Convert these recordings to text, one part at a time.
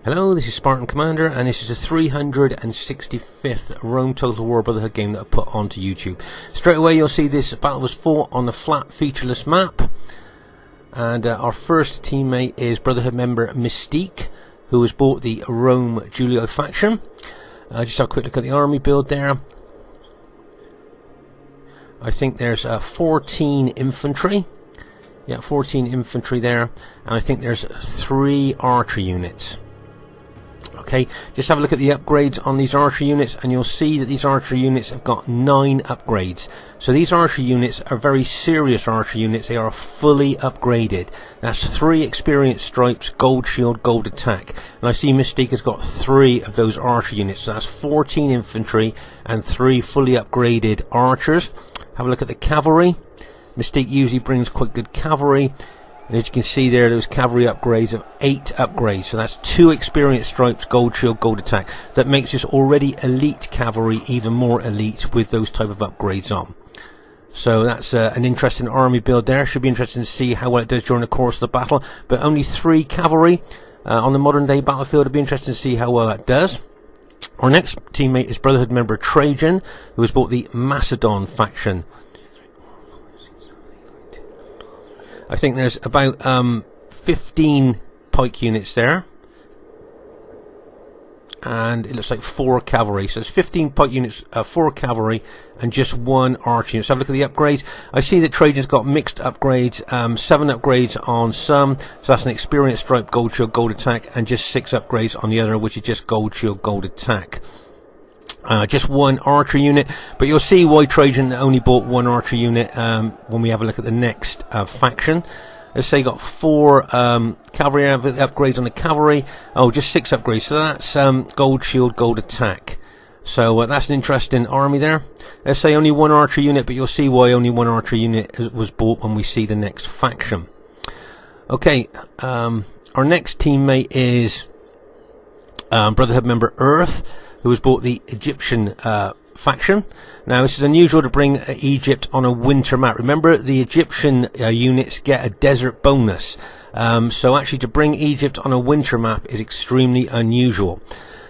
Hello, this is Spartan Commander, and this is the 365th Rome Total War Brotherhood game that I put onto YouTube. Straight away you'll see this battle was fought on the flat featureless map, and our first teammate is Brotherhood member Mystique, who has bought the Rome Julio faction. Just have a quick look at the army build there. I think there's 14 infantry. Yeah, 14 infantry there, and I think there's 3 archer units. Okay, just have a look at the upgrades on these archer units, and you'll see that these archer units have got 9 upgrades. So these archer units are very serious archer units. They are fully upgraded. That's 3 experience stripes, gold shield, gold attack. And I see Mystique has got 3 of those archer units. So that's 14 infantry and 3 fully upgraded archers. Have a look at the cavalry. Mystique usually brings quite good cavalry. And as you can see there, those cavalry upgrades of 8 upgrades. So that's 2 experience stripes, gold shield, gold attack. That makes this already elite cavalry even more elite with those type of upgrades on. So that's an interesting army build there. Should be interesting to see how well it does during the course of the battle. But only 3 cavalry on the modern day battlefield. It'll be interesting to see how well that does. Our next teammate is Brotherhood member Trajan, who has bought the Macedon faction. I think there's about 15 pike units there, and it looks like 4 cavalry. So it's 15 pike units, 4 cavalry, and just 1 archer unit. So have a look at the upgrades. I see that Trajan's got mixed upgrades, 7 upgrades on some, so that's an experience stripe, gold shield, gold attack, and just 6 upgrades on the other, which is just gold shield, gold attack. Just 1 archer unit, but you'll see why Trajan only bought 1 archer unit when we have a look at the next faction. Let's say you got 4 cavalry upgrades on the cavalry. Oh, just 6 upgrades. So that's gold shield, gold attack. So that's an interesting army there. Let's say only 1 archer unit, but you'll see why only 1 archer unit was bought when we see the next faction. Okay, our next teammate is Brotherhood member Earth, who has bought the Egyptian faction. Now, this is unusual to bring Egypt on a winter map. Remember, the Egyptian units get a desert bonus. So actually to bring Egypt on a winter map is extremely unusual.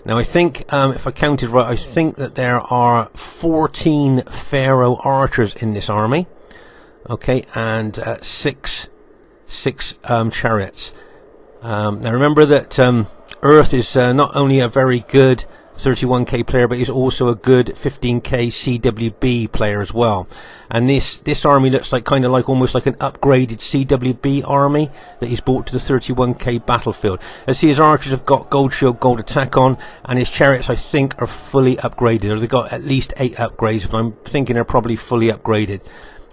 Now, I think, if I counted right, I think that there are 14 pharaoh archers in this army. Okay, and 6 chariots. Now, remember that Earth is not only a very good 31k player, but he's also a good 15k CWB player as well. And this army looks like kind of like almost like an upgraded CWB army that he's brought to the 31k battlefield. Let's see, his archers have got gold shield, gold attack on, and his chariots I think are fully upgraded, or they've got at least 8 upgrades, but I'm thinking they're probably fully upgraded.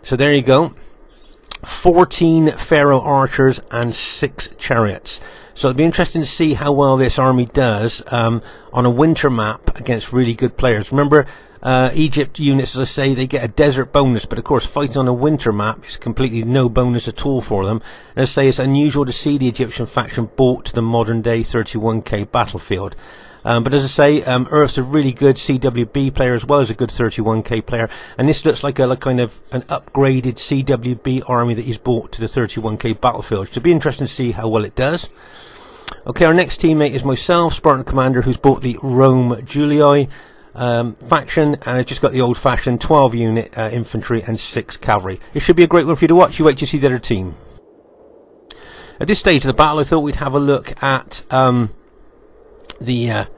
So there you go, 14 pharaoh archers and 6 chariots. So it'll be interesting to see how well this army does on a winter map against really good players. Remember, Egypt units, as I say, they get a desert bonus, but of course fighting on a winter map is completely no bonus at all for them. And as I say, it's unusual to see the Egyptian faction brought to the modern day 31k battlefield. But as I say, Earth's a really good CWB player as well as a good 31k player, and this looks like a kind of an upgraded CWB army that he's brought to the 31k battlefield. So it'll be interesting to see how well it does. Okay, our next teammate is myself, Spartan Commander, who's bought the Rome Julio faction, and it's just got the old-fashioned 12 unit infantry and 6 cavalry. It should be a great one for you to watch. You wait to see the other team. At this stage of the battle, I thought we'd have a look at the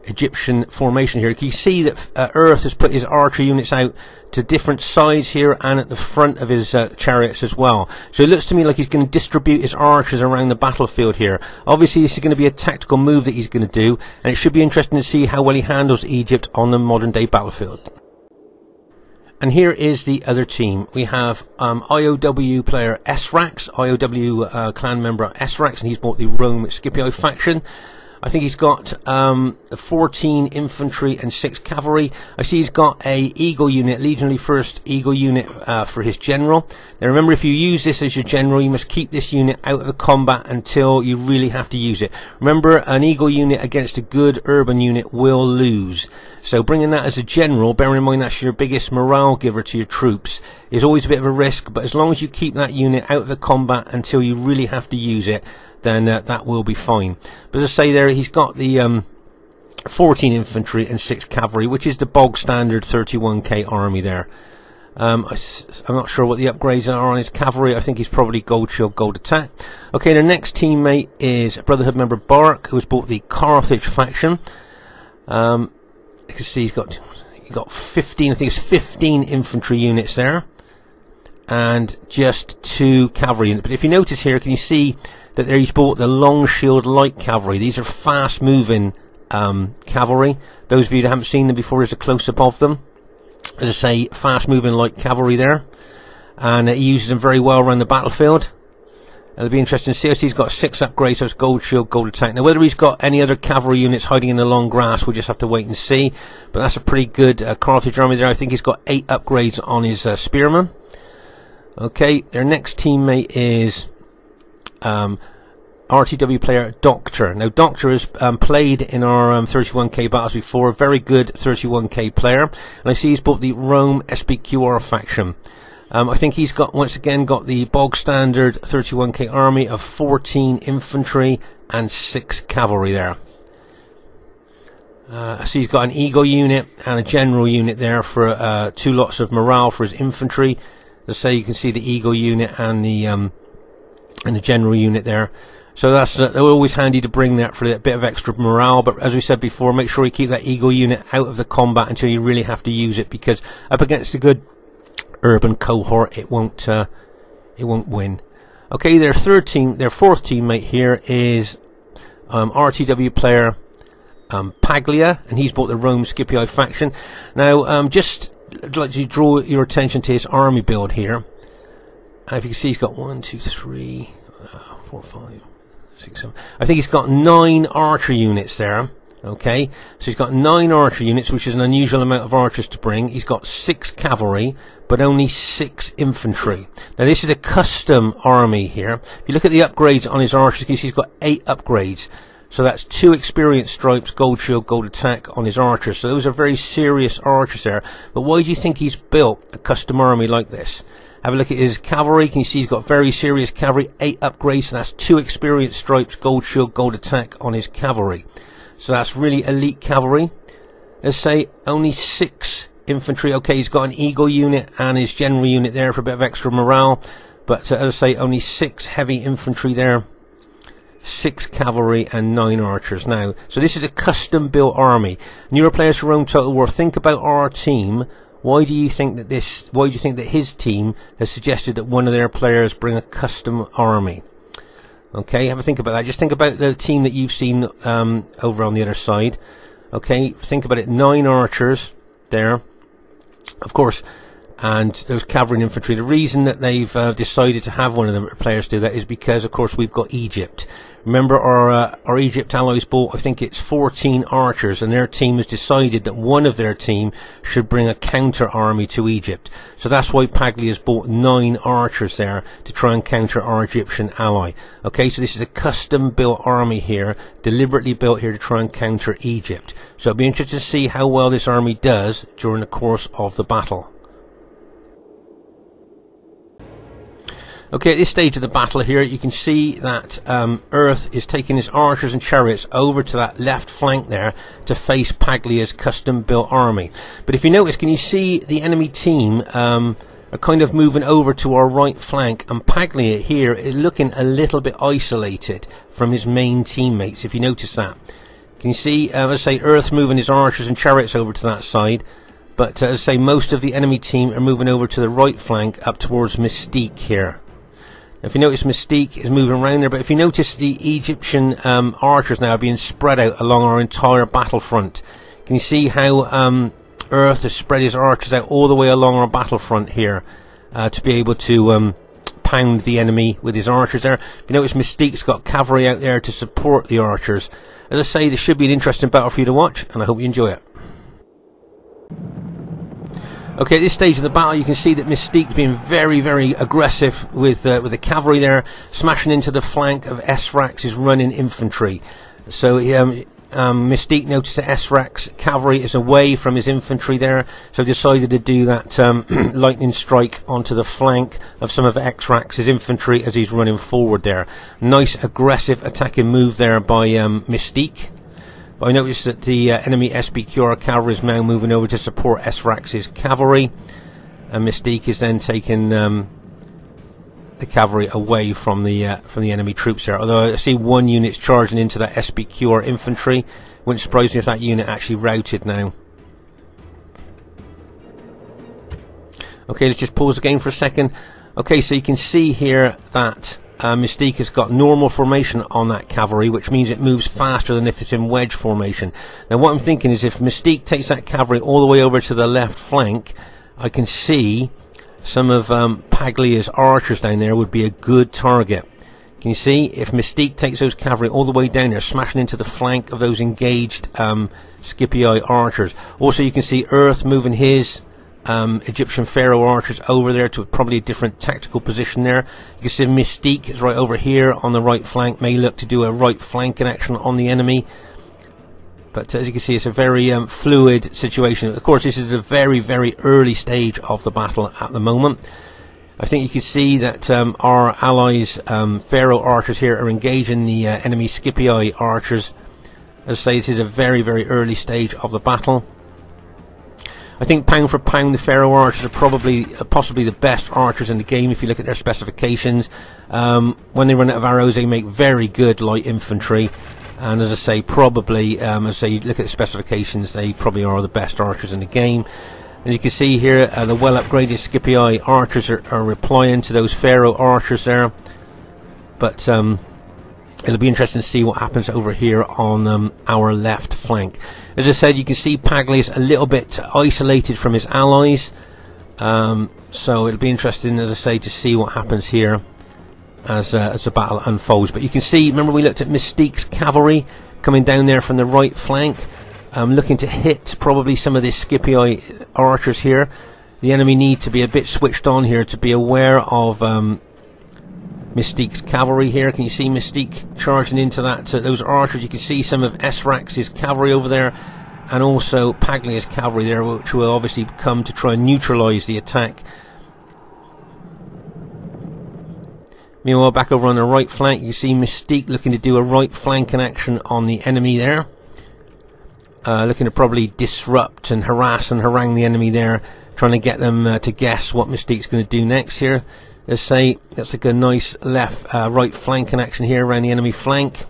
Egyptian formation here. You can see that Earth has put his archer units out to different sides here and at the front of his chariots as well. So it looks to me like he's going to distribute his archers around the battlefield here. Obviously this is going to be a tactical move that he's going to do, and it should be interesting to see how well he handles Egypt on the modern day battlefield. And here is the other team. We have IOW player Esrax, IOW clan member Esrax, and he's bought the Rome Scipio faction. I think he's got 14 infantry and 6 cavalry. I see he's got a Eagle unit, Legionary First Eagle unit for his general. Now remember, if you use this as your general, you must keep this unit out of the combat until you really have to use it. Remember, an Eagle unit against a good urban unit will lose. So bringing that as a general, bearing in mind that's your biggest morale giver to your troops, is always a bit of a risk, but as long as you keep that unit out of the combat until you really have to use it, then that will be fine. But as I say there, he's got the 14 infantry and 6 cavalry, which is the bog standard 31k army there. I'm not sure what the upgrades are on his cavalry. I think he's probably gold shield, gold attack. Okay, the next teammate is Brotherhood member Bark, who has bought the Carthage faction. You can see he's got 15, I think it's 15 infantry units there, and just 2 cavalry units. But if you notice here, can you see that there he's bought the long shield light cavalry? These are fast moving cavalry. Those of you that haven't seen them before, there's a close-up of them. As I say, fast moving light cavalry there, and he uses them very well around the battlefield. It'll be interesting to see. He's got 6 upgrades, so it's gold shield, gold attack. Now whether he's got any other cavalry units hiding in the long grass, we'll just have to wait and see. But that's a pretty good Carthage army there. I think he's got 8 upgrades on his spearmen. Okay, their next teammate is RTW player Doctor. Now Doctor has played in our 31k battles before, a very good 31k player, and I see he's bought the Rome SBQR faction. I think he's got, once again, got the bog standard 31k army of 14 infantry and 6 cavalry there. I see he's got an eagle unit and a general unit there for 2 lots of morale for his infantry. As I say, you can see the eagle unit and the general unit there. So that's always handy to bring that for a bit of extra morale. But as we said before, make sure you keep that eagle unit out of the combat until you really have to use it, because up against a good urban cohort, it won't win. Okay, their fourth teammate here is RTW player Paglia, and he's bought the Rome Scipii faction. Now, just I'd like to draw your attention to his army build here. If you can see, he's got 1, 2, 3, 4, 5, 6, 7. I think he's got 9 archer units there. Okay, so he's got 9 archer units, which is an unusual amount of archers to bring. He's got 6 cavalry, but only 6 infantry. Now this is a custom army here. If you look at the upgrades on his archers, you can see he's got 8 upgrades. So that's 2 experience stripes, gold shield, gold attack on his archers. So those are very serious archers there. But why do you think he's built a custom army like this? Have a look at his cavalry. Can you see he's got very serious cavalry, 8 upgrades. So that's 2 experience stripes, gold shield, gold attack on his cavalry. So that's really elite cavalry. Let's say only 6 infantry. Okay, he's got an eagle unit and his general unit there for a bit of extra morale. But as I say, only 6 heavy infantry there, 6 cavalry and 9 archers. Now, so this is a custom built army. Newer players for Rome Total War, think about our team. Why do you think that his team has suggested that one of their players bring a custom army? Okay, have a think about that. Just think about the team that you've seen over on the other side. Okay, think about it. 9 archers there, of course, and those cavalry and infantry. The reason that they've decided to have one of the players do that is because, of course, we've got Egypt. Remember, our Egypt allies bought, I think it's 14 archers, and their team has decided that one of their team should bring a counter army to Egypt. So that's why Paglia has bought 9 archers there to try and counter our Egyptian ally. Okay, so this is a custom built army here, deliberately built here to try and counter Egypt. So it'll be interesting to see how well this army does during the course of the battle. Okay, at this stage of the battle here, you can see that Earth is taking his archers and chariots over to that left flank there to face Paglia's custom-built army. But if you notice, can you see the enemy team are kind of moving over to our right flank, and Paglia here is looking a little bit isolated from his main teammates, if you notice that. Can you see, as I say, Earth's moving his archers and chariots over to that side, but as I say, most of the enemy team are moving over to the right flank up towards Mystique here. If you notice, Mystique is moving around there, but if you notice, the Egyptian archers now are being spread out along our entire battlefront. Can you see how Earth has spread his archers out all the way along our battlefront here to be able to pound the enemy with his archers there? If you notice, Mystique's got cavalry out there to support the archers. As I say, this should be an interesting battle for you to watch, and I hope you enjoy it. Okay, at this stage of the battle, you can see that Mystique's being very, very aggressive with the cavalry there, smashing into the flank of Esrax's running infantry. So Mystique noticed that S-Rex cavalry is away from his infantry there, so decided to do that lightning strike onto the flank of some of X-Rex's infantry as he's running forward there. Nice aggressive attacking move there by Mystique. But I noticed that the enemy SBQR cavalry is now moving over to support S-Rex's cavalry, and Mystique is then taking the cavalry away from the enemy troops there. Although I see one unit's charging into that SBQR infantry. Wouldn't surprise me if that unit actually routed now. Okay, let's just pause the game for a second. Okay, so you can see here that Mystique has got normal formation on that cavalry, which means it moves faster than if it's in wedge formation. Now what I'm thinking is, if Mystique takes that cavalry all the way over to the left flank, I can see some of Paglia's archers down there would be a good target. Can you see? If Mystique takes those cavalry all the way down there, smashing into the flank of those engaged Scipii archers. Also, you can see Earth moving his Egyptian Pharaoh archers over there to probably a different tactical position there. You can see Mystique is right over here on the right flank, may look to do a right flanking action on the enemy. But as you can see, it's a very fluid situation. Of course, this is a very, very early stage of the battle at the moment. I think you can see that our allies' Pharaoh archers here are engaging the enemy Scipii archers. As I say, this is a very, very early stage of the battle. I think pound for pound, the Pharaoh archers are probably, possibly the best archers in the game if you look at their specifications. When they run out of arrows, they make very good light infantry. And as I say, probably, as I say, look at the specifications, they probably are the best archers in the game. And you can see here, the well-upgraded Scipii archers are replying to those Pharaoh archers there. But it'll be interesting to see what happens over here on our left flank. As I said, you can see Paglia's a little bit isolated from his allies. So it'll be interesting, as I say, to see what happens here as the battle unfolds. But you can see, remember we looked at Mystique's cavalry coming down there from the right flank, looking to hit probably some of the Scipii archers here. The enemy need to be a bit switched on here to be aware of Mystique's cavalry here. Can you see Mystique charging into that those archers? You can see some of S-Rex's cavalry over there, and also Paglia's cavalry there, which will obviously come to try and neutralise the attack. Meanwhile, back over on the right flank, you see Mystique looking to do a right flanking action on the enemy there. Looking to probably disrupt and harass and harangue the enemy there, trying to get them to guess what Mystique's going to do next here. Let's say that's like a nice right flanking action here around the enemy flank,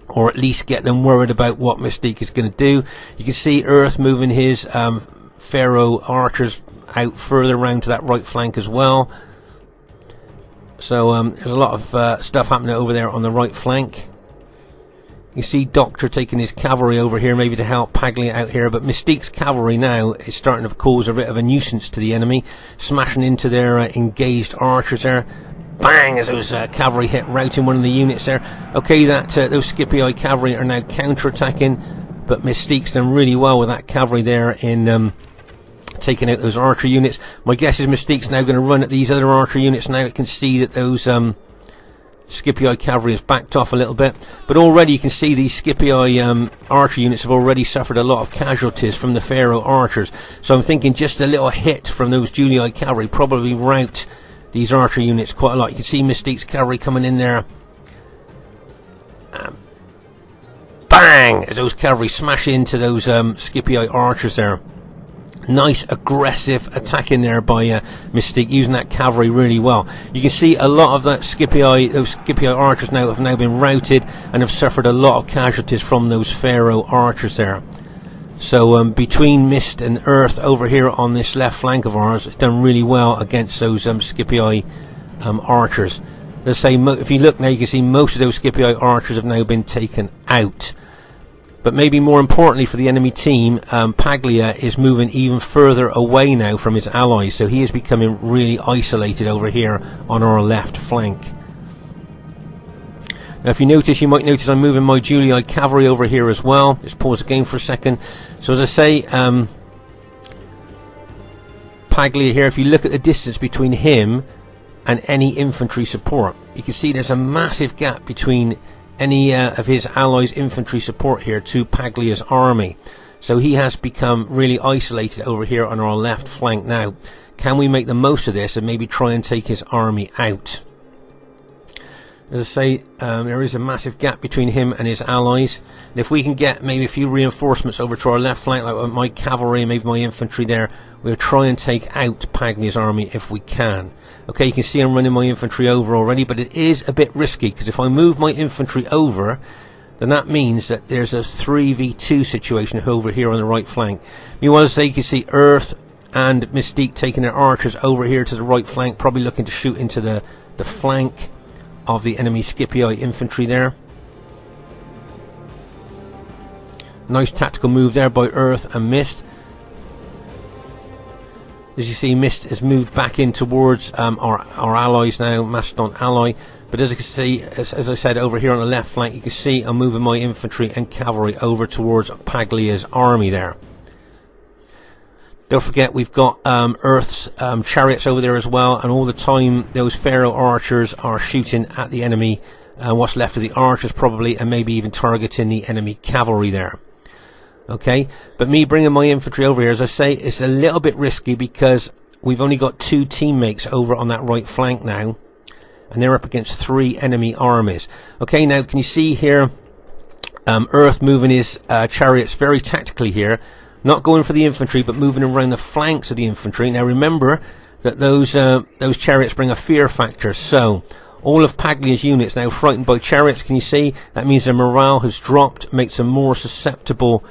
or at least get them worried about what Mystique is going to do. You can see Earth moving his Pharaoh archers out further around to that right flank as well. So there's a lot of stuff happening over there on the right flank. You see Doctor taking his cavalry over here maybe to help Paglia out here, but Mystique's cavalry now is starting to cause a bit of a nuisance to the enemy, smashing into their engaged archers there. Bang, as those cavalry hit, routing one of the units there. Okay, those Scipii cavalry are now counter-attacking, but Mystique's done really well with that cavalry there in taking out those archer units. My guess is Mystique's now going to run at these other archer units now. It can see that those Scipii cavalry has backed off a little bit, but already you can see these Scipii archer units have already suffered a lot of casualties from the Pharaoh archers. So I'm thinking just a little hit from those Julii cavalry probably rout these archer units quite a lot. You can see Mystique's cavalry coming in there. Bang! As those cavalry smash into those Scipii archers there. Nice aggressive attack in there by Mystique, using that cavalry really well. You can see a lot of that those Scipii archers now have been routed and have suffered a lot of casualties from those Pharaoh archers there. So between Mist and Earth over here on this left flank of ours, it's done really well against those Scipii archers. Let's say, if you look now, you can see most of those Scipii archers have now been taken out. But maybe more importantly for the enemy team, Paglia is moving even further away now from his allies, so he is becoming really isolated over here on our left flank. Now if you notice, you might notice I'm moving my Julii cavalry over here as well. Just pause the game for a second. So as I say, Paglia here, if you look at the distance between him and any infantry support, you can see there's a massive gap between any of his allies' infantry support here to Paglia's army. So he has become really isolated over here on our left flank now. Can we make the most of this and maybe try and take his army out? As I say, there is a massive gap between him and his allies. And if we can get maybe a few reinforcements over to our left flank, like my cavalry, maybe my infantry there, we'll try and take out Paglia's army if we can. Okay, you can see I'm running my infantry over already, but it is a bit risky, because if I move my infantry over, then that means that there's a 3v2 situation over here on the right flank. Meanwhile, as you can see, Earth and Mystique taking their archers over here to the right flank, probably looking to shoot into the flank of the enemy Scipii infantry there. Nice tactical move there by Earth and Mist. As you see, Mist has moved back in towards our allies now, Macedon ally. But as you can see, as I said, over here on the left flank, you can see I'm moving my infantry and cavalry over towards Paglia's army there. Don't forget, we've got Earth's chariots over there as well, and all the time those Pharaoh archers are shooting at the enemy, what's left of the archers probably, and maybe even targeting the enemy cavalry there. Okay, but me bringing my infantry over here, as I say, it's a little bit risky because we've only got 2 teammates over on that right flank now, and they're up against 3 enemy armies. Okay, now can you see here, Earth moving his chariots very tactically here, not going for the infantry, but moving around the flanks of the infantry. Now remember that those chariots bring a fear factor, so all of Paglia's units now frightened by chariots. Can you see? That means their morale has dropped, makes them more susceptible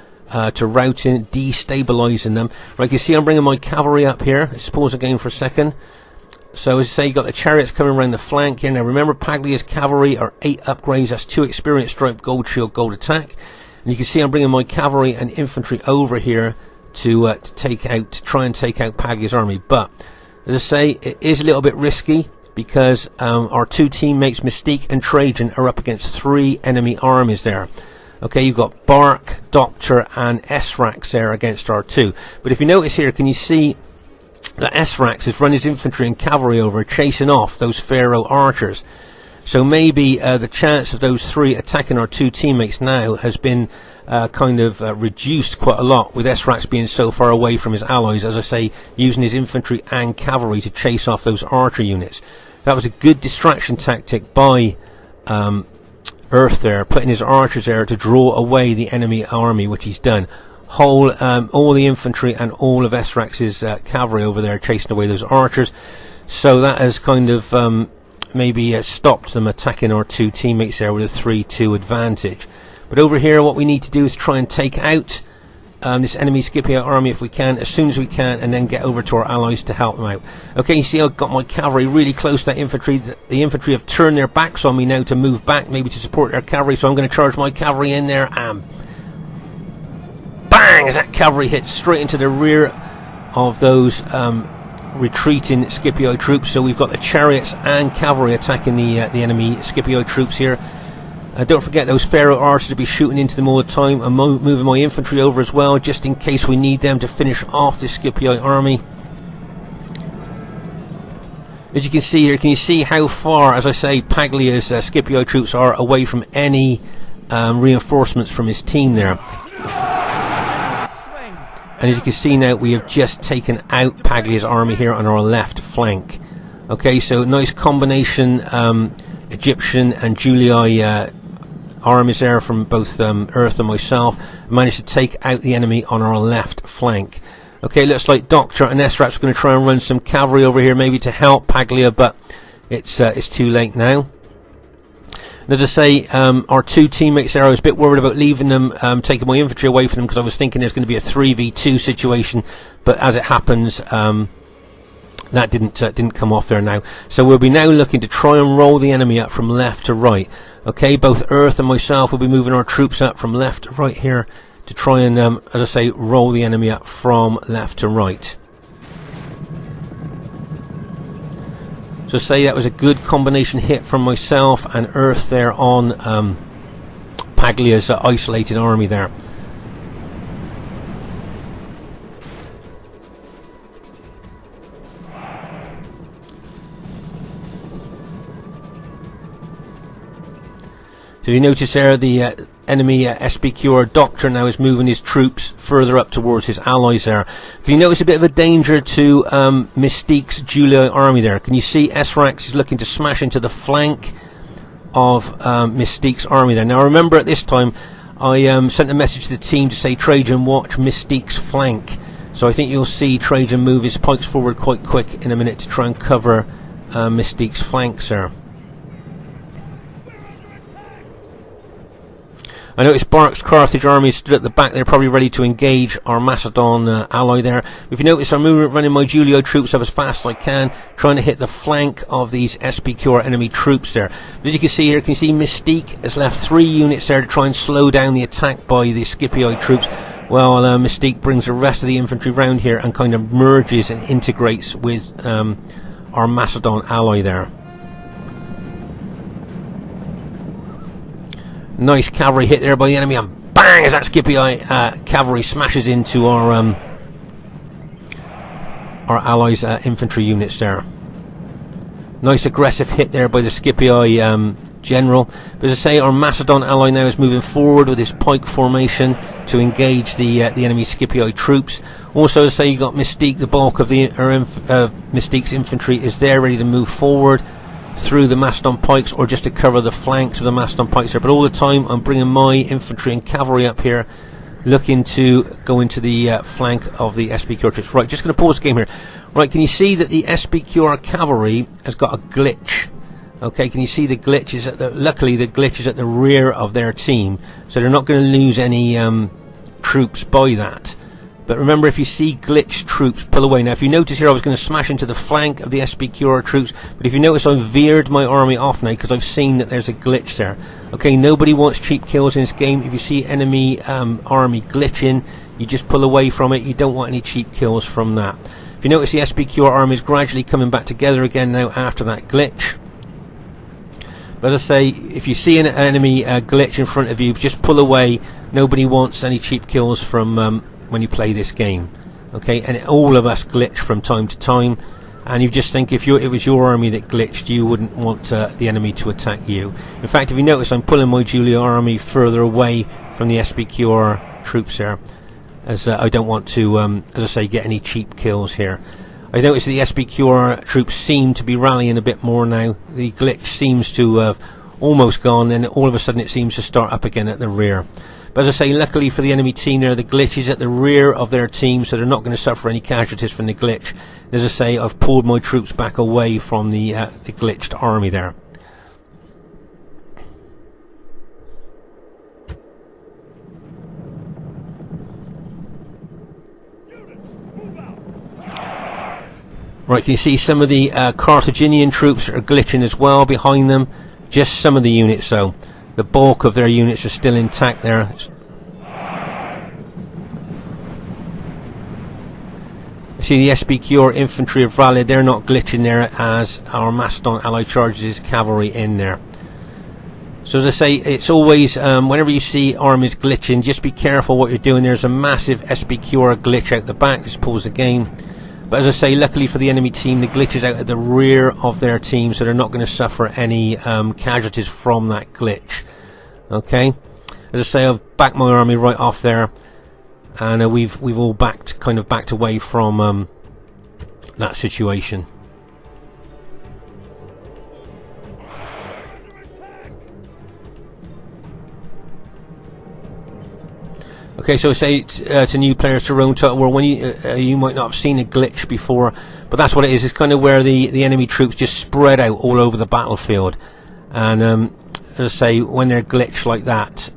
to routing, destabilizing them. Right, you can see I'm bringing my cavalry up here. Let's pause again for a second. So as I say, you've got the chariots coming around the flank here. Now remember, Paglia's cavalry are 8 upgrades. That's 2 experience stripe, gold shield, gold attack. And you can see I'm bringing my cavalry and infantry over here to try and take out Paglia's army. But as I say, it is a little bit risky because our 2 teammates, Mystique and Trajan, are up against 3 enemy armies there. Okay, you've got Bark, Doctor and Esrax there against our 2. But if you notice here, can you see that Esrax has run his infantry and cavalry over, chasing off those Pharaoh archers? So maybe the chance of those 3 attacking our 2 teammates now has been reduced quite a lot, with Esrax being so far away from his allies, as I say, using his infantry and cavalry to chase off those archer units. That was a good distraction tactic by Earth there, putting his archers there to draw away the enemy army, which he's done. All the infantry and all of Esrax's cavalry over there chasing away those archers. So that has kind of maybe stopped them attacking our 2 teammates there with a 3-2 advantage. But over here, what we need to do is try and take out this enemy Scipio army if we can, as soon as we can, and then get over to our allies to help them out. Okay, you see I've got my cavalry really close to that infantry. The infantry have turned their backs on me now to move back, maybe to support their cavalry, so I'm going to charge my cavalry in there, and bang, as that cavalry hits straight into the rear of those retreating Scipio troops. So we've got the chariots and cavalry attacking the enemy Scipio troops here. Don't forget those Pharaoh archers to be shooting into them all the time. I'm moving my infantry over as well, just in case we need them to finish off this Scipio army. As you can see here, can you see how far, as I say, Paglia's Scipio troops are away from any reinforcements from his team there? And as you can see now, we have just taken out Paglia's army here on our left flank. Okay, so nice combination Egyptian and Julii armies there from both Earth and myself. Managed to take out the enemy on our left flank. Okay, looks like Doctor and Esrax are going to try and run some cavalry over here maybe to help Paglia, but it's too late now. And as I say, our 2 teammates there, I was a bit worried about leaving them, taking my infantry away from them, because I was thinking there's going to be a 3v2 situation, but as it happens, that didn't come off there now. So we'll be now looking to try and roll the enemy up from left to right. Okay, both Earth and myself will be moving our troops up from left to right here to try and, as I say, roll the enemy up from left to right. So say that was a good combination hit from myself and Earth there on Paglia's isolated army there. So you notice there the enemy SPQR Doctor now is moving his troops further up towards his allies there. Can you notice a bit of a danger to Mystique's Julii army there? Can you see Esrax is looking to smash into the flank of Mystique's army there? Now remember, at this time I sent a message to the team to say, Trajan, watch Mystique's flank. So I think you'll see Trajan move his pikes forward quite quick in a minute to try and cover Mystique's flanks there. I noticed Bark's Carthage army stood at the back there, probably ready to engage our Macedon ally there. If you notice, I'm running my Julii troops up as fast as I can, trying to hit the flank of these SPQR enemy troops there. But as you can see here, can you see Mystique has left 3 units there to try and slow down the attack by the Scipii troops, while Mystique brings the rest of the infantry round here and kind of merges and integrates with our Macedon ally there. Nice cavalry hit there by the enemy, and bang, as that Scipii cavalry smashes into our allies' infantry units there. Nice aggressive hit there by the Scipii general. But as I say, our Macedon ally now is moving forward with his pike formation to engage the enemy Scipii troops. Also, as I say, you got Mystique, the bulk of the Mystique's infantry is there, ready to move forward through the Macedon pikes, or just to cover the flanks of the Macedon pikes there. But all the time I'm bringing my infantry and cavalry up here, looking to go into the flank of the SPQR troops. Right, just going to pause the game here. Right, can you see that the SPQR cavalry has got a glitch? Okay, can you see the glitch is at the, luckily the glitch is at the rear of their team, so they're not going to lose any troops by that. But remember, if you see glitched troops, pull away. Now, if you notice here, I was going to smash into the flank of the SPQR troops, but if you notice, I've veered my army off now because I've seen that there's a glitch there. Okay, nobody wants cheap kills in this game. If you see enemy army glitching, you just pull away from it. You don't want any cheap kills from that. If you notice, the SPQR army is gradually coming back together again now after that glitch. But as I say, if you see an enemy glitch in front of you, just pull away. Nobody wants any cheap kills from when you play this game. Okay, and all of us glitch from time to time, and you just think if it was your army that glitched, you wouldn't want the enemy to attack you. In fact, if you notice, I'm pulling my Julii army further away from the SPQR troops here, as I don't want to, as I say, get any cheap kills here. I notice the SPQR troops seem to be rallying a bit more now. The glitch seems to have almost gone, then all of a sudden it seems to start up again at the rear. But as I say, luckily for the enemy team there, the glitch is at the rear of their team, so they're not going to suffer any casualties from the glitch. And as I say, I've pulled my troops back away from the glitched army there. Right, can you see some of the Carthaginian troops are glitching as well behind them? Just some of the units though. The bulk of their units are still intact there. See the SPQR infantry of Raleigh, they're not glitching there as our Macedon ally charges his cavalry in there. So as I say, it's always, whenever you see armies glitching, just be careful what you're doing. There's a massive SPQR glitch out the back. Just pause the game. But as I say, luckily for the enemy team, the glitch is out at the rear of their team, so they're not going to suffer any casualties from that glitch. Okay, as I say, I've backed my army right off there, and we've all kind of backed away from that situation. Okay, so I say to new players to Rome Total War, when you might not have seen a glitch before, but that's what it is. It's kind of where the enemy troops just spread out all over the battlefield, and as I say, when they're glitched like that,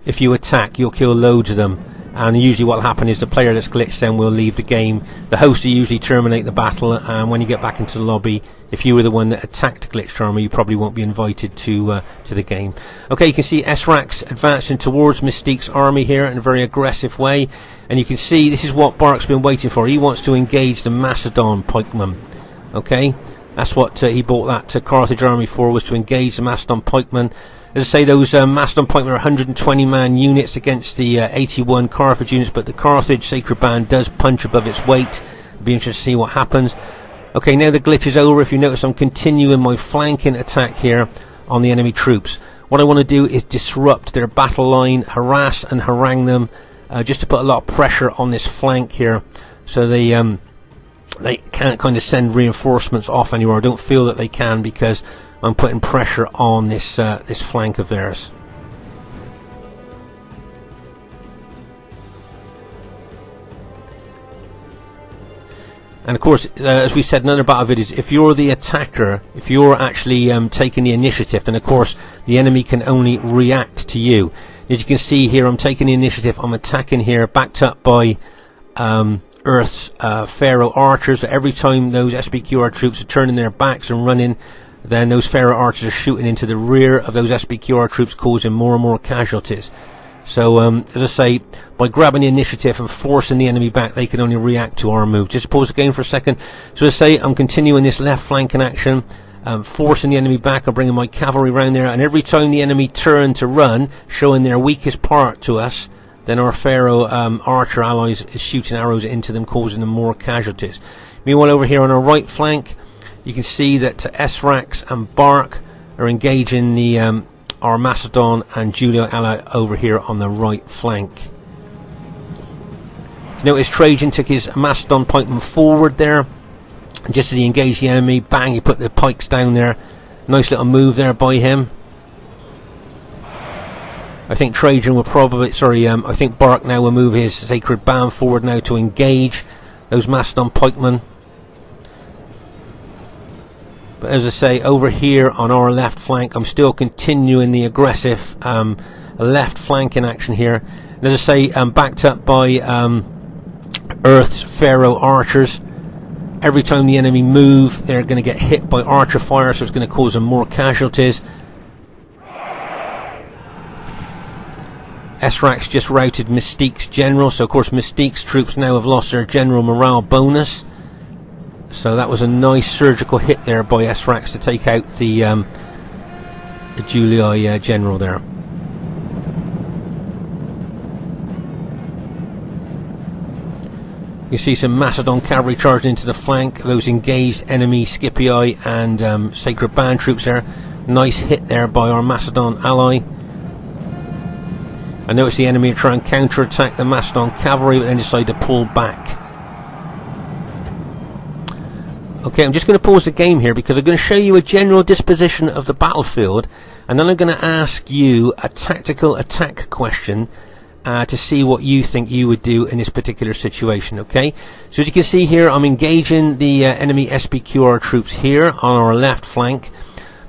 if you attack, you'll kill loads of them. And usually what will happen is the player that's glitched then will leave the game. The host will usually terminate the battle, and when you get back into the lobby, if you were the one that attacked the glitched army, you probably won't be invited to the game. Okay, you can see Esrax advancing towards Mystique's army here in a very aggressive way, and you can see this is what Bark's been waiting for. He wants to engage the Macedon pikemen. Okay, that's what he bought that Carthage army for, was to engage the Macedon pikemen. As I say, those Macedon pikemen are 120-man units against the 81 Carthage units, but the Carthage Sacred Band does punch above its weight. It'll be interesting to see what happens. Okay, now the glitch is over. If you notice, I'm continuing my flanking attack here on the enemy troops. what I want to do is disrupt their battle line, harass and harangue them, just to put a lot of pressure on this flank here, so they can't kind of send reinforcements off anywhere. I don't feel that they can, because I'm putting pressure on this this flank of theirs. And of course, as we said in other battle videos, if you're the attacker, if you're actually taking the initiative, then of course the enemy can only react to you. As you can see here, I'm taking the initiative, I'm attacking here, backed up by Earth's Pharaoh archers. Every time those SPQR troops are turning their backs and running, then those Pharaoh archers are shooting into the rear of those SPQR troops, causing more and more casualties. So, as I say, by grabbing the initiative and forcing the enemy back, they can only react to our move. Just pause the game for a second. So, as I say, I'm continuing this left flanking action, forcing the enemy back. I'm bringing my cavalry around there, and every time the enemy turn to run, showing their weakest part to us, then our Pharaoh archer allies is shooting arrows into them, causing them more casualties. Meanwhile, over here on our right flank, you can see that Esrax and Bark are engaging the our Macedon and Julio ally over here on the right flank. Notice Trajan took his Macedon pikeman forward there, and just as he engaged the enemy, bang, he put the pikes down there. Nice little move there by him. I think Trajan will probably, I think Bark now will move his sacred band forward now to engage those Macedon pikemen. But as I say, over here on our left flank, I'm still continuing the aggressive left flanking action here. And as I say, I'm backed up by Earth's Pharaoh archers. Every time the enemy move, they're going to get hit by archer fire, so it's going to cause them more casualties. Esrax just routed Mystique's general, so of course Mystique's troops now have lost their general morale bonus. So that was a nice surgical hit there by Esrax to take out the Julii general there. You see some Macedon cavalry charging into the flank, those engaged enemy Scipii and Sacred Band troops there. Nice hit there by our Macedon ally. I noticed the enemy try and counter-attack the Macedon cavalry, but then decide to pull back. Okay, I'm just going to pause the game here because I'm going to show you a general disposition of the battlefield, and then I'm going to ask you a tactical attack question to see what you think you would do in this particular situation. Okay, so as you can see here, I'm engaging the enemy SPQR troops here on our left flank.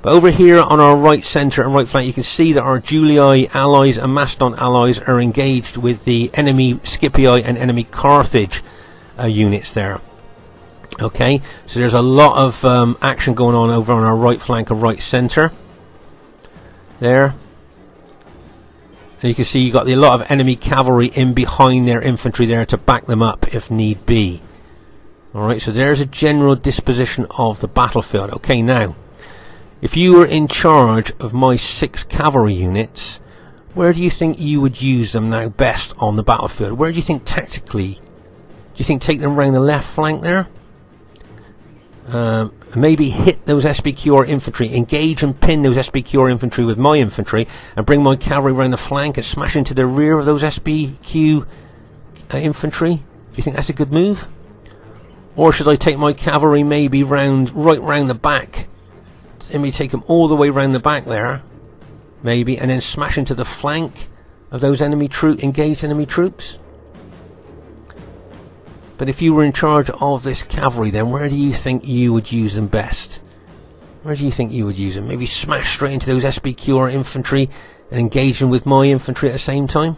But over here on our right centre and right flank, you can see that our Julii allies and Macedon allies are engaged with the enemy Scipii and enemy Carthage units there. Okay, so there's a lot of action going on over on our right flank and right centre there. And you can see you've got a lot of enemy cavalry in behind their infantry there to back them up if need be. Alright, so there's a general disposition of the battlefield. Okay, now, if you were in charge of my 6 cavalry units, where do you think you would use them now best on the battlefield? Where do you think tactically? Do you think take them around the left flank there? Maybe hit those SPQR infantry, engage and pin those SPQR infantry with my infantry, and bring my cavalry around the flank and smash into the rear of those SPQ infantry. Do you think that's a good move? Or should I take my cavalry maybe right round the back? Let me take them all the way round the back there, maybe, and then smash into the flank of those engaged enemy troops? But if you were in charge of this cavalry, then where do you think you would use them best? Where do you think you would use them? Maybe smash straight into those SPQR infantry and engage them with my infantry at the same time?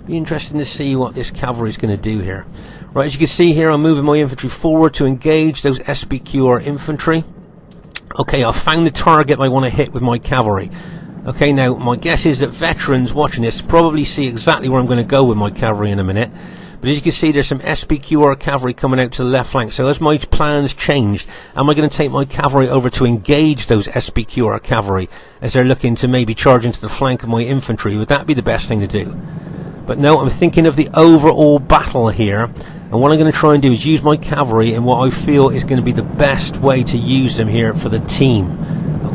Be interesting to see what this cavalry is going to do here. Right, as you can see here, I'm moving my infantry forward to engage those SPQR infantry. Okay, I've found the target I want to hit with my cavalry. Okay, now my guess is that veterans watching this probably see exactly where I'm going to go with my cavalry in a minute. But as you can see, there's some SPQR cavalry coming out to the left flank. So as my plans changed, am I going to take my cavalry over to engage those SPQR cavalry as they're looking to maybe charge into the flank of my infantry? Would that be the best thing to do? But no, I'm thinking of the overall battle here. And what I'm going to try and do is use my cavalry in what I feel is going to be the best way to use them here for the team.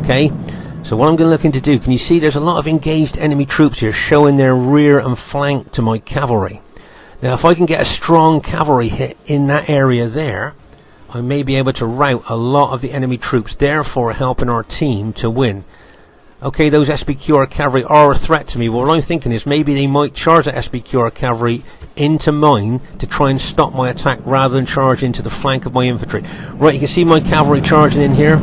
Okay? So what I'm going to look into do, can you see there's a lot of engaged enemy troops here showing their rear and flank to my cavalry. Now if I can get a strong cavalry hit in that area there, I may be able to rout a lot of the enemy troops, therefore helping our team to win. Okay, those SBQR cavalry are a threat to me. Well, what I'm thinking is maybe they might charge that SBQR cavalry into mine to try and stop my attack rather than charge into the flank of my infantry. Right, you can see my cavalry charging in here.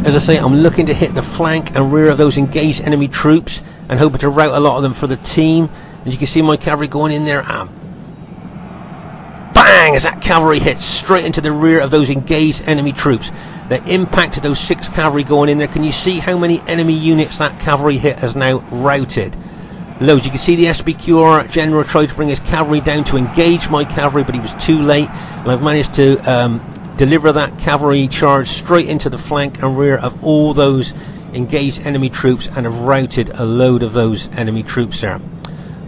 As I say, I'm looking to hit the flank and rear of those engaged enemy troops and hoping to rout a lot of them for the team. As you can see my cavalry going in there and bang, as that cavalry hits straight into the rear of those engaged enemy troops. The impact of those 6 cavalry going in there, can you see how many enemy units that cavalry hit has now routed? Loads. You can see the SBQR general tried to bring his cavalry down to engage my cavalry, but he was too late, and I've managed to deliver that cavalry charge straight into the flank and rear of all those engaged enemy troops and have routed a load of those enemy troops there.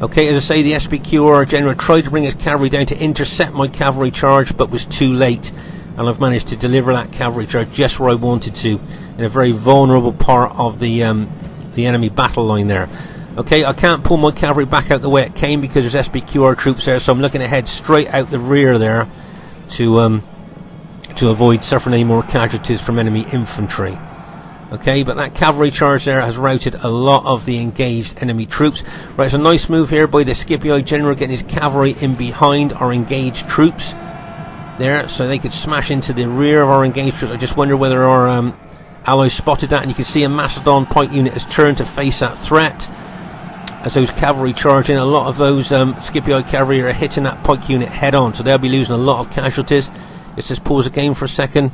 Okay, as I say, the SBQR general tried to bring his cavalry down to intercept my cavalry charge, but was too late, and I've managed to deliver that cavalry charge just where I wanted to, in a very vulnerable part of the enemy battle line there. Okay, I can't pull my cavalry back out the way it came because there's SBQR troops there, so I'm looking to head straight out the rear there to avoid suffering any more casualties from enemy infantry. Okay, but that cavalry charge there has routed a lot of the engaged enemy troops. Right, it's a nice move here by the Scipio general, getting his cavalry in behind our engaged troops there, so they could smash into the rear of our engaged troops. I just wonder whether our allies spotted that, and you can see a Macedon pike unit has turned to face that threat. As those cavalry charge in, a lot of those Scipio cavalry are hitting that pike unit head on, so they'll be losing a lot of casualties. Let's just pause again for a second.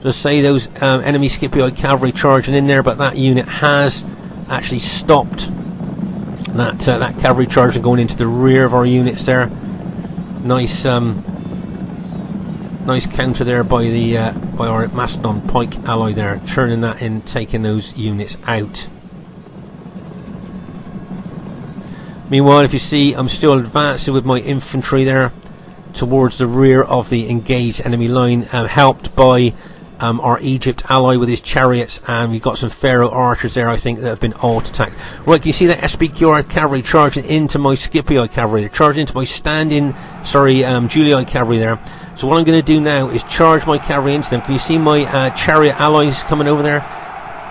Just say those enemy Scipio cavalry charging in there, but that unit has actually stopped that cavalry charge and going into the rear of our units there. Nice nice counter there by our Macedon pike ally there, turning that in, taking those units out. Meanwhile, if you see, I'm still advancing with my infantry there towards the rear of the engaged enemy line, helped by our Egypt ally with his chariots, and we've got some Pharaoh archers there, I think, that have been alt-attacked. Right, can you see that SBQR cavalry charging into my Scipio cavalry? They're charging into my Julii cavalry there. So what I'm going to do now is charge my cavalry into them. Can you see my chariot allies coming over there?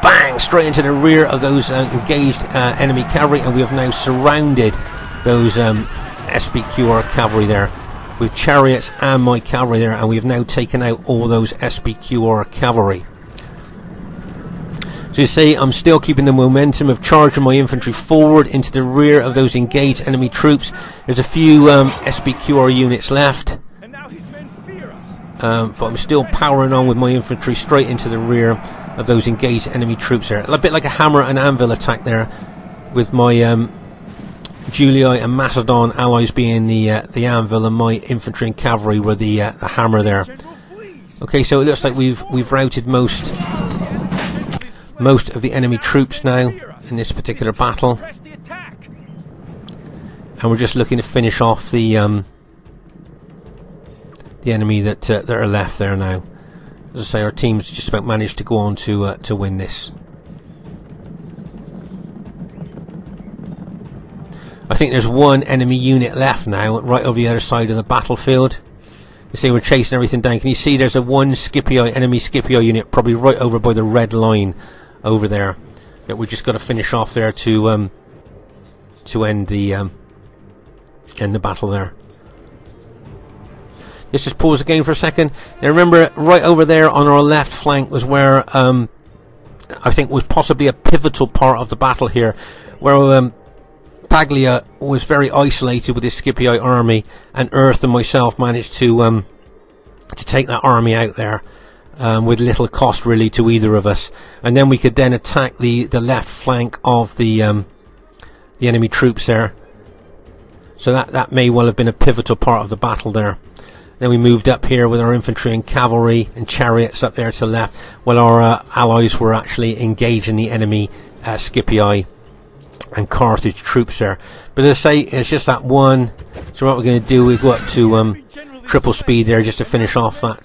Bang! Straight into the rear of those engaged enemy cavalry, and we have now surrounded those SBQR cavalry there with chariots and my cavalry there, and we have now taken out all those SBQR cavalry. So you see, I'm still keeping the momentum of charging my infantry forward into the rear of those engaged enemy troops. There's a few SBQR units left, but I'm still powering on with my infantry straight into the rear of those engaged enemy troops there. A bit like a hammer and anvil attack there, with my Julii and Macedon allies being the anvil, and my infantry and cavalry were the hammer there. Okay, so it looks like we've routed most of the enemy troops now in this particular battle, and we're just looking to finish off the enemy that are left there now. As I say, our team's just about managed to go on to win this. I think there's one enemy unit left now, right over the other side of the battlefield. You see, we're chasing everything down. Can you see there's a one enemy Scipio unit, probably right over by the red line over there, that we've just got to finish off there to end the battle there. Let's just pause again for a second. Now remember, right over there on our left flank was where I think was possibly a pivotal part of the battle here, where Paglia was very isolated with his Scipio army, and Earth and myself managed to take that army out there with little cost really to either of us, and then we could then attack the left flank of the enemy troops there. So that may well have been a pivotal part of the battle there. Then we moved up here with our infantry and cavalry and chariots up there to the left, while our allies were actually engaging the enemy Scipii and Carthage troops there. But as I say, it's just that one. So what we're going to do, we go up to triple speed there just to finish off that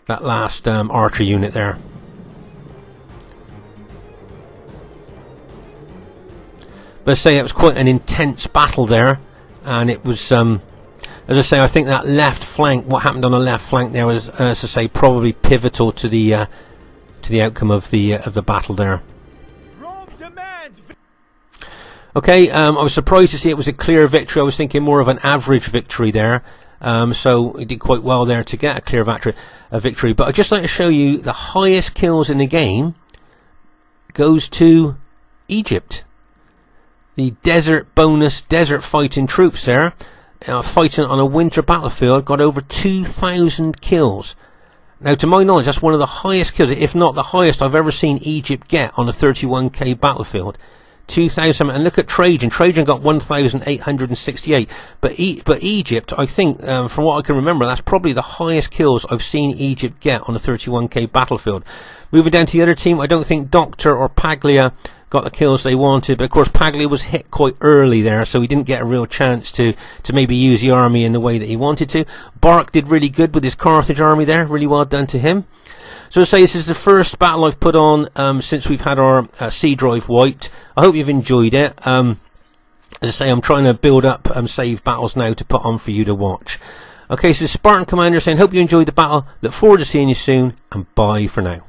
that last archer unit there. But I say it was quite an intense battle there, and it was, as I say, I think that left flank, what happened on the left flank there was, as I say, probably pivotal to the outcome of the battle there. Okay, I was surprised to see it was a clear victory. I was thinking more of an average victory there. So he did quite well there to get a clear victory. But I'd just like to show you the highest kills in the game goes to Egypt. The desert bonus, desert fighting troops there, fighting on a winter battlefield, got over 2,000 kills. Now, to my knowledge, that's one of the highest kills, if not the highest I've ever seen Egypt get on a 31k battlefield. 2,000, and look at Trajan. Trajan got 1,868, but Egypt, I think, from what I can remember, that's probably the highest kills I've seen Egypt get on a 31k battlefield. Moving down to the other team, I don't think Doctor or Paglia got the kills they wanted, but of course Paglia was hit quite early there, so he didn't get a real chance to maybe use the army in the way that he wanted to. Bark did really good with his Carthage army there, really well done to him. So I say this is the first battle I've put on since we've had our C drive wiped. I hope you've enjoyed it. As I say, I'm trying to build up save battles now to put on for you to watch. Okay, so Spartan Commander saying, hope you enjoyed the battle. Look forward to seeing you soon, and bye for now.